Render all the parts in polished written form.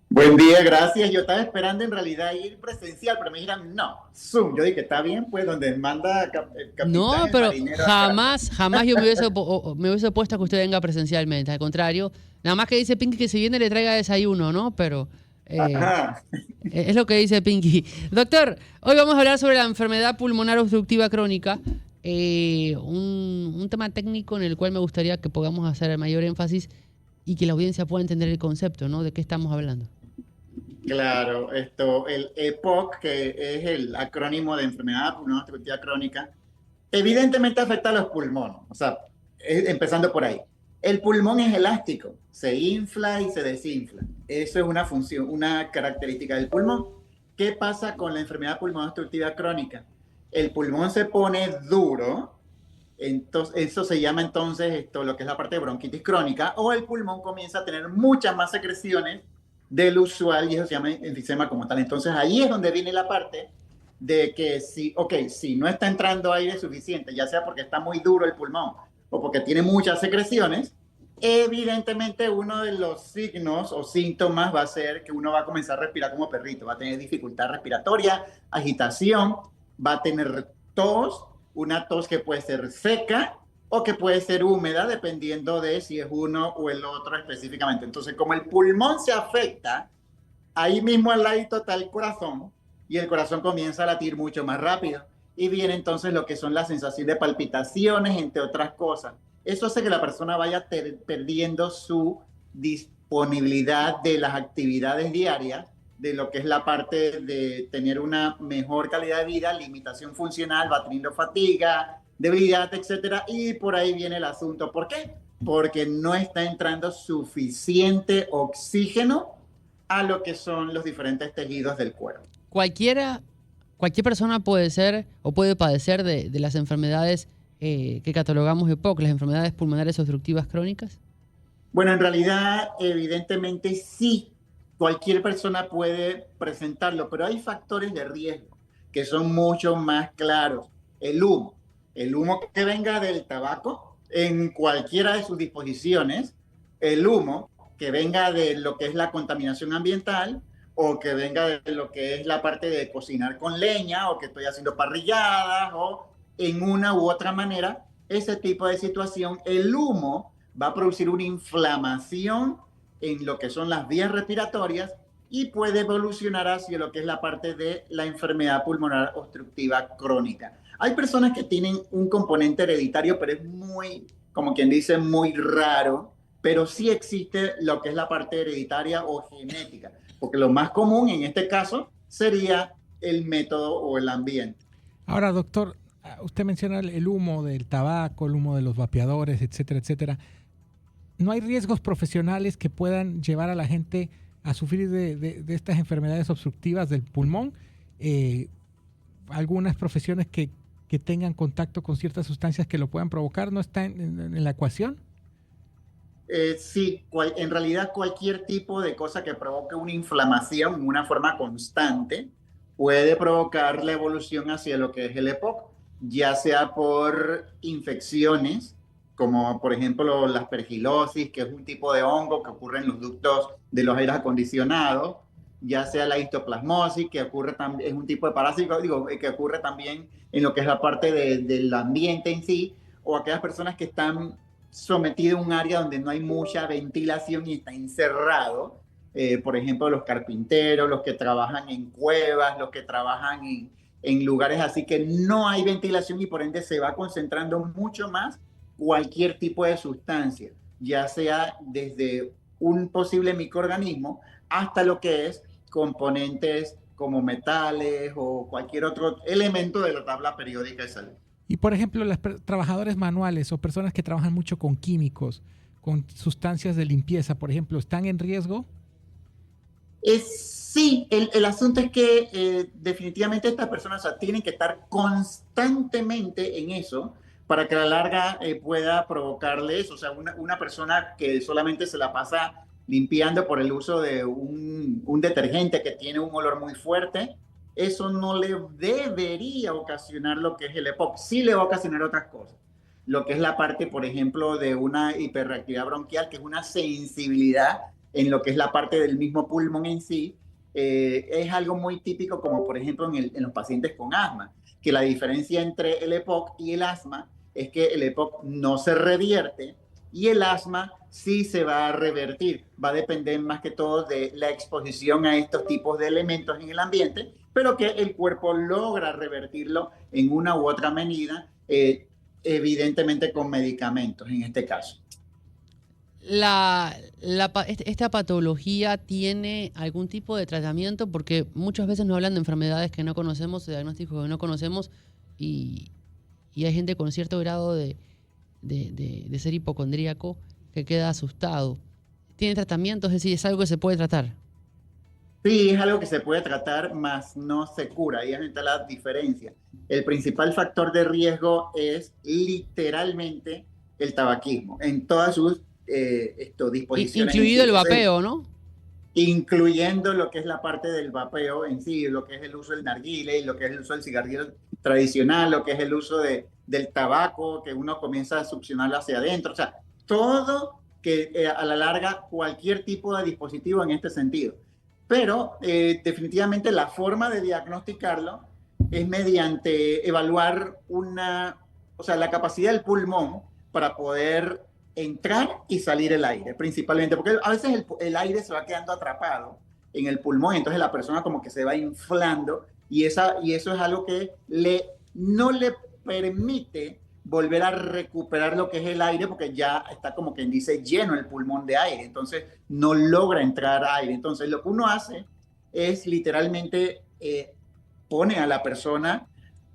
Buen día, gracias. Yo estaba esperando en realidad ir presencial, pero me dijeron no, Zoom. Yo dije, está bien, pues donde manda el capitán, No, el pero marinero acá. jamás yo me hubiese opuesto a que usted venga presencialmente. Al contrario, nada más que dice Pinky que si viene le traiga desayuno, ¿no? Pero eh, Ajá. es lo que dice Pinky. Doctor, hoy vamos a hablar sobre la enfermedad pulmonar obstructiva crónica. Un tema técnico en el cual me gustaría que podamos hacer el mayor énfasis y que la audiencia pueda entender el concepto, ¿no? De qué estamos hablando. Claro, el EPOC, que es el acrónimo de enfermedad pulmonar obstructiva crónica, evidentemente afecta a los pulmones, o sea, empezando por ahí. El pulmón es elástico, se infla y se desinfla. Eso es una función, una característica del pulmón. ¿Qué pasa con la enfermedad pulmonar obstructiva crónica? El pulmón se pone duro, entonces eso se llama entonces lo que es la parte de bronquitis crónica, o el pulmón comienza a tener muchas más secreciones del usual y eso se llama enfisema como tal. Entonces ahí es donde viene la parte de que si no está entrando aire suficiente, ya sea porque está muy duro el pulmón o porque tiene muchas secreciones, evidentemente uno de los signos o síntomas va a ser que uno va a comenzar a respirar como perrito, va a tener dificultad respiratoria, agitación, va a tener tos, una tos que puede ser seca o que puede ser húmeda, dependiendo de si es uno o el otro específicamente. Entonces, como el pulmón se afecta, ahí mismo al ladito está el corazón y el corazón comienza a latir mucho más rápido. Y viene entonces lo que son las sensaciones de palpitaciones, entre otras cosas. Eso hace que la persona vaya perdiendo su disponibilidad de las actividades diarias, de lo que es la parte de tener una mejor calidad de vida, limitación funcional, va teniendo fatiga, debilidad, etcétera. Y por ahí viene el asunto. ¿Por qué? Porque no está entrando suficiente oxígeno a lo que son los diferentes tejidos del cuerpo. Cualquiera, cualquier persona puede ser o puede padecer de las enfermedades que catalogamos EPOC, las enfermedades pulmonares obstructivas crónicas. Bueno, en realidad, evidentemente sí, cualquier persona puede presentarlo, pero hay factores de riesgo que son mucho más claros. El humo que venga del tabaco en cualquiera de sus disposiciones, el humo que venga de lo que es la contaminación ambiental o que venga de lo que es la parte de cocinar con leña o que estoy haciendo parrilladas o en una u otra manera, ese tipo de situación, el humo va a producir una inflamación en lo que son las vías respiratorias y puede evolucionar hacia lo que es la parte de la enfermedad pulmonar obstructiva crónica. Hay personas que tienen un componente hereditario, pero es muy, como quien dice, muy raro, pero sí existe lo que es la parte hereditaria o genética, porque lo más común en este caso sería el método o el ambiente. Ahora, doctor, usted menciona el humo del tabaco, el humo de los vapeadores, etcétera, etcétera. ¿No hay riesgos profesionales que puedan llevar a la gente a sufrir de estas enfermedades obstructivas del pulmón? Algunas profesiones que tengan contacto con ciertas sustancias que lo puedan provocar, ¿no están en la ecuación? Sí, en realidad cualquier tipo de cosa que provoque una inflamación en una forma constante puede provocar la evolución hacia lo que es el EPOC, ya sea por infecciones, como por ejemplo la aspergilosis, que es un tipo de hongo que ocurre en los ductos de los aires acondicionados, ya sea la histoplasmosis, que ocurre también, es un tipo de parásito, digo, que ocurre también en lo que es la parte del ambiente en sí, o aquellas personas que están sometido a un área donde no hay mucha ventilación y está encerrado. Por ejemplo, los carpinteros, los que trabajan en cuevas, los que trabajan en lugares así que no hay ventilación y por ende se va concentrando mucho más cualquier tipo de sustancia, ya sea desde un posible microorganismo hasta lo que es componentes como metales o cualquier otro elemento de la tabla periódica de salud. Y por ejemplo, los trabajadores manuales o personas que trabajan mucho con químicos, con sustancias de limpieza, por ejemplo, ¿están en riesgo? Sí, el asunto es que definitivamente estas personas, o sea, tienen que estar constantemente en eso para que a la larga pueda provocarles, o sea, una persona que solamente se la pasa limpiando por el uso de un detergente que tiene un olor muy fuerte, eso no le debería ocasionar lo que es el EPOC, sí le va a ocasionar otras cosas. Lo que es la parte, por ejemplo, de una hiperreactividad bronquial, que es una sensibilidad en lo que es la parte del mismo pulmón en sí, es algo muy típico, como por ejemplo en los pacientes con asma, que la diferencia entre el EPOC y el asma es que el EPOC no se revierte y el asma sí se va a revertir. Va a depender más que todo de la exposición a estos tipos de elementos en el ambiente, pero que el cuerpo logra revertirlo en una u otra medida, evidentemente con medicamentos en este caso. ¿Esta patología tiene algún tipo de tratamiento? Porque muchas veces nos hablan de enfermedades que no conocemos, de diagnósticos que no conocemos, y hay gente con cierto grado de ser hipocondríaco que queda asustado. ¿Tiene tratamiento? Es decir, ¿es algo que se puede tratar? Sí, es algo que se puede tratar, mas no se cura. Ahí está la diferencia. El principal factor de riesgo es literalmente el tabaquismo, en todas sus disposiciones. Incluido el vapeo, ¿no? Incluyendo lo que es la parte del vapeo en sí, lo que es el uso del narguile, lo que es el uso del cigarrillo tradicional, lo que es el uso del tabaco, que uno comienza a succionarlo hacia adentro. O sea, todo que a la larga, cualquier tipo de dispositivo en este sentido. Pero definitivamente la forma de diagnosticarlo es mediante evaluar la capacidad del pulmón para poder entrar y salir el aire, principalmente, porque a veces el aire se va quedando atrapado en el pulmón, entonces la persona como que se va inflando y eso es algo que no le permite volver a recuperar lo que es el aire, porque ya está, como quien dice, lleno el pulmón de aire, entonces no logra entrar aire. Entonces lo que uno hace es literalmente pone a la persona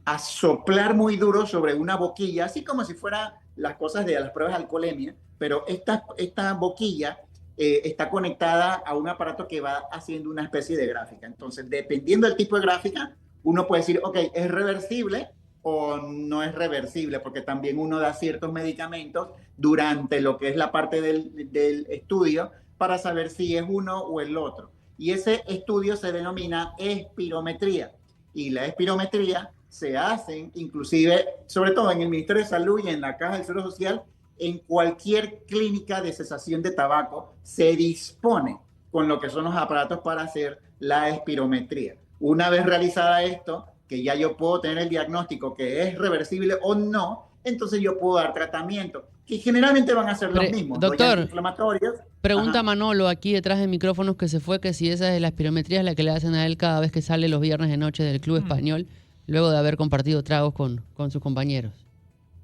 a soplar muy duro sobre una boquilla, así como si fuera las cosas de las pruebas de alcoholemia, pero esta boquilla está conectada a un aparato que va haciendo una especie de gráfica. Entonces, dependiendo del tipo de gráfica, uno puede decir, ok, ¿es reversible o no es reversible? Porque también uno da ciertos medicamentos durante lo que es la parte del estudio para saber si es uno o el otro. Y ese estudio se denomina espirometría. Y la espirometría se hacen, inclusive, sobre todo en el Ministerio de Salud y en la Caja del Seguro Social, en cualquier clínica de cesación de tabaco se dispone con lo que son los aparatos para hacer la espirometría. Una vez realizada esto, que ya yo puedo tener el diagnóstico que es reversible o no, entonces yo puedo dar tratamiento, que generalmente van a ser los mismos. Doctor, inflamatorios. Pregunta Ajá. Manolo aquí detrás de micrófonos que se fue, que si esa es la espirometría es la que le hacen a él cada vez que sale los viernes de noche del Club Español, luego de haber compartido tragos con sus compañeros.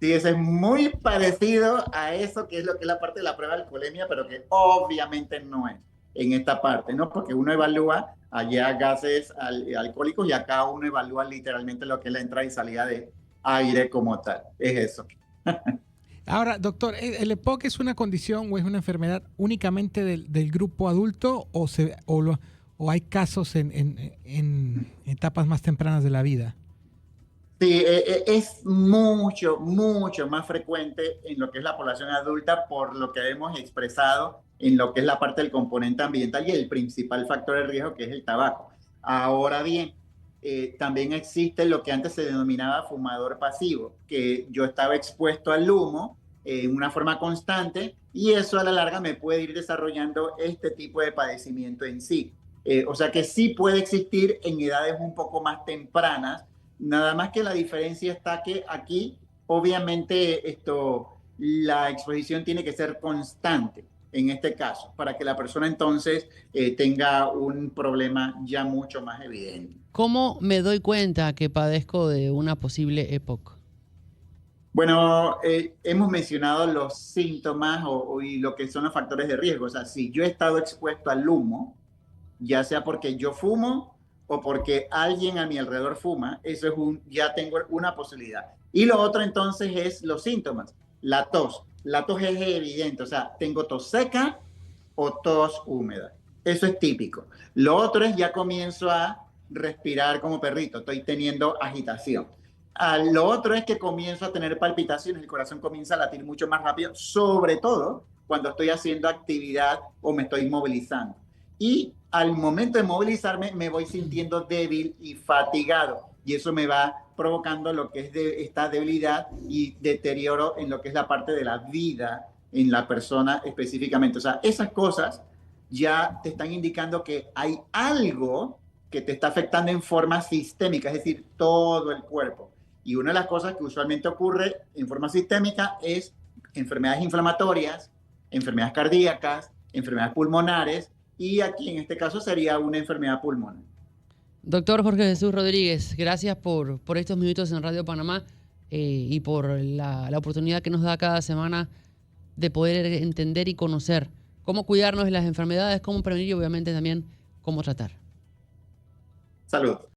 Sí, ese es muy parecido a eso, que es lo que es la parte de la prueba de alcoholemia, pero que obviamente no es en esta parte, ¿no? Porque uno evalúa allá gases alcohólicos y acá uno evalúa literalmente lo que es la entrada y salida de aire como tal. Es eso. Ahora, doctor, ¿el EPOC es una condición o es una enfermedad únicamente del grupo adulto o hay casos en etapas más tempranas de la vida? Sí, es mucho más frecuente en lo que es la población adulta, por lo que hemos expresado en lo que es la parte del componente ambiental y el principal factor de riesgo, que es el tabaco. Ahora bien, también existe lo que antes se denominaba fumador pasivo, que yo estaba expuesto al humo en una forma constante y eso a la larga me puede ir desarrollando este tipo de padecimiento en sí. O sea que sí puede existir en edades un poco más tempranas. Nada más que la diferencia está que aquí, obviamente, la exposición tiene que ser constante en este caso, para que la persona entonces tenga un problema ya mucho más evidente. ¿Cómo me doy cuenta que padezco de una posible EPOC? Bueno, hemos mencionado los síntomas y lo que son los factores de riesgo. O sea, si yo he estado expuesto al humo, ya sea porque yo fumo o porque alguien a mi alrededor fuma, eso es ya tengo una posibilidad. Y lo otro entonces es los síntomas. La tos. La tos es evidente, o sea, tengo tos seca o tos húmeda. Eso es típico. Lo otro es ya comienzo a respirar como perrito, estoy teniendo agitación. Lo otro es que comienzo a tener palpitaciones, el corazón comienza a latir mucho más rápido, sobre todo cuando estoy haciendo actividad o me estoy movilizando. Y al momento de movilizarme me voy sintiendo débil y fatigado y eso me va provocando lo que es esta debilidad y deterioro en lo que es la parte de la vida en la persona específicamente. O sea, esas cosas ya te están indicando que hay algo que te está afectando en forma sistémica, es decir, todo el cuerpo. Y una de las cosas que usualmente ocurre en forma sistémica es enfermedades inflamatorias, enfermedades cardíacas, enfermedades pulmonares, y aquí en este caso sería una enfermedad pulmonar. Doctor Jorge Jesús Rodríguez, gracias por estos minutos en Radio Panamá y por la oportunidad que nos da cada semana de poder entender y conocer cómo cuidarnos de las enfermedades, cómo prevenir y obviamente también cómo tratar. Salud.